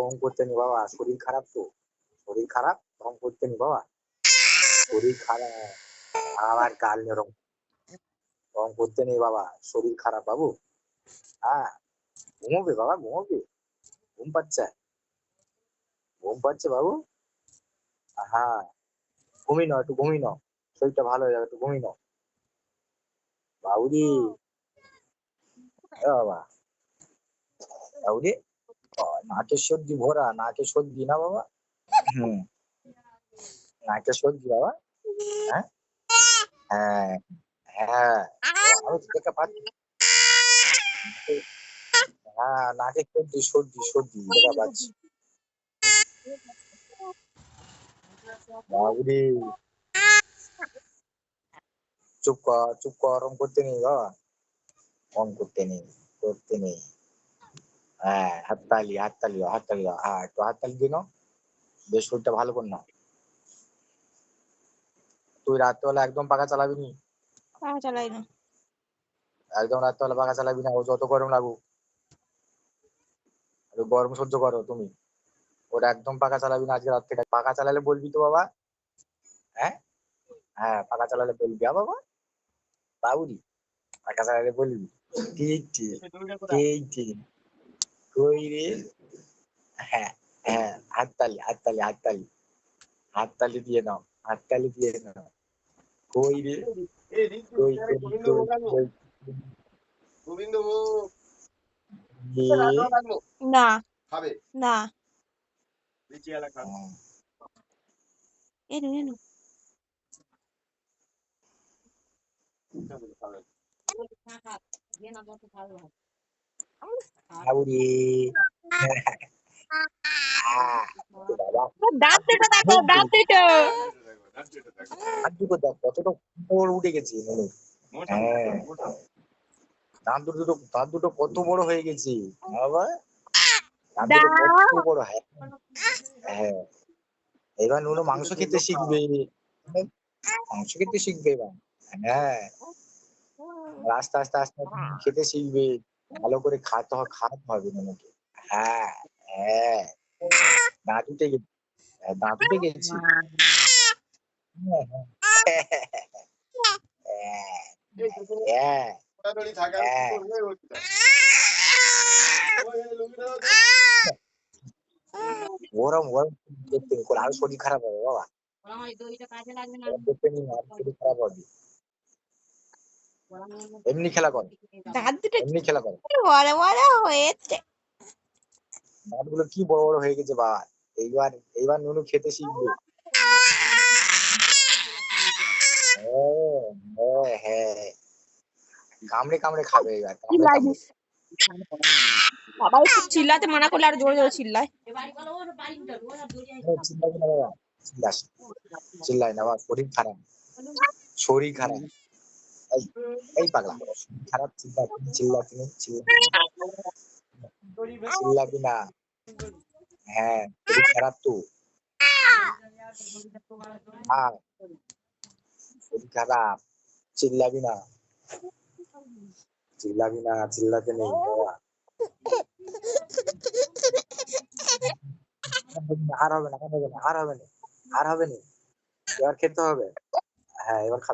ঢং করতে নেই বাবা, শরীর খারাপ তো, শরীর খারাপ, ঢং করতে নেই বাবা, শরীর খারাপ, আবার গাল নরম, ঢং করতে নেই বাবা, শরীর খারাপ বাবু। হ্যাঁ, ঘুমোবে বাবা, ঘুমোবে, ঘুম পাচ্ছে, ঘুম পাচ্ছে বাবু। হ্যাঁ, ঘুমিয়ে নাও, একটু ঘুমিয়ে নাও, শরীরটা ভালো হয়ে যাবে, একটু ঘুমিয়ে নাও বাবুরি। বাবা বাবুরি, নাকের সর্দি ভরা, নাকে সর্দি না বাবা? হুম, নাকে সর্দি বাবা। হ্যাঁ, হ্যাঁ, হ্যাঁ, আমি তো দেখতে পাচ্ছি। হ্যাঁ, নাকে সর্দি, সর্দি, সর্দি দেখা পাচ্ছি বাবুরি। চুপ কর, চুপ কর, ওরম করতে নেই বাবা, ওরম করতে নেই, করতে নেই। হ্যাঁ, হাততালি, হাততালি দাও, হাততালি দাও, হ্যাঁ, একটু হাততালি দিয়ে নাও, বেশ শরীরটা ভালো কর নাও। তুই রাত্রেবেলা একদম পাখা চালাবি নি, পাখা চালাই না। একদম রাত্রেবেলা পাখা চালাবি না, ও যত গরম লাগুক, একটু গরম সহ্য করো তুমি, ওটা একদম পাখা চালাবি না আজকে রাত থেকে। পাখা চালালে বলবি তো বাবা। হ্যাঁ, হ্যাঁ, পাখা চালালে বলবি, হ্যাঁ বাবা, বাবুরি, পাখা চালালে বলবি। ঠিক ঠিক, ঠিক ঠিক, কই রে? হ্যাঁ, হ্যাঁ, হাততালি, হাততালি, হাততালি, হাততালি দিয়ে নাও, হাততালি দিয়ে নাও। কই রে? কই, কই, কই, কই, না, না, এনো এনো। বাবুরি। বাবা, দাঁত দুটো দেখো, দাঁত দুটো। হাত দুটো দেখ কতটা উপর উঠে গেছে মনে। হ্যাঁ, দাঁত দুটো কত বড় হয়ে গেছে বাবা, দাঁত দুটো কত দাও। বড়। হ্যাঁ, হ্যাঁ, এবার নুনু মাংস খেতে শিখবে, মাংস খেতে শিখবে এবার। হ্যাঁ, আস্তে আস্তে আস্তে আস্তে খেতে শিখবে, ভালো করে খাওয়াতে হবে নুনুকে। হ্যাঁ, হ্যাঁ, দাঁত উঠে গেছে, দাঁত উঠে গেছে। হ্যাঁ, হ্যাঁ, হ্যাঁ, ওরম ওরম দেখতে নেই, আরো শরীর খারাপ হবে বাবা, ওরম দেখতে নেই, আরো শরীর খারাপ হবে। এমনি খেলা কর, দাঁত দুটো এমনি খেলা কর, বড় বড় হয়েছে। দাঁত গুলো কি বড় বড় হয়ে গেছে বাবা। এইবার এইবার নুনু খেতে শিখবে। হ্যাঁ, হ্যাঁ, হ্যাঁ, কামড়ে কামড়ে খাবে, এবার কামড়ে চিল্লাই কামড়ে। বাবা একটু চিল্লাতে মানা করলে আর জোরে জোরে চিল্লায়। চিল্লাবি না বাবা, চিল্লাস, চিল্লাই না বাবা, শরীর খারাপ, শরীর খারাপ। এই, এই পাগলা, শরীর খারাপ, চিল্লাবি না, চিল্লাবি না। হ্যাঁ, শরীর খারাপ তো, হ্যাঁ, শরীর খারাপ, চিল্লাবি না, চিল্লাবি না, চিল্লাতে নেই বাবা। আর হবে না, আর হবে না, আর হবে না, আর হবে না, এবার খেতে হবে। হ্যাঁ, এবার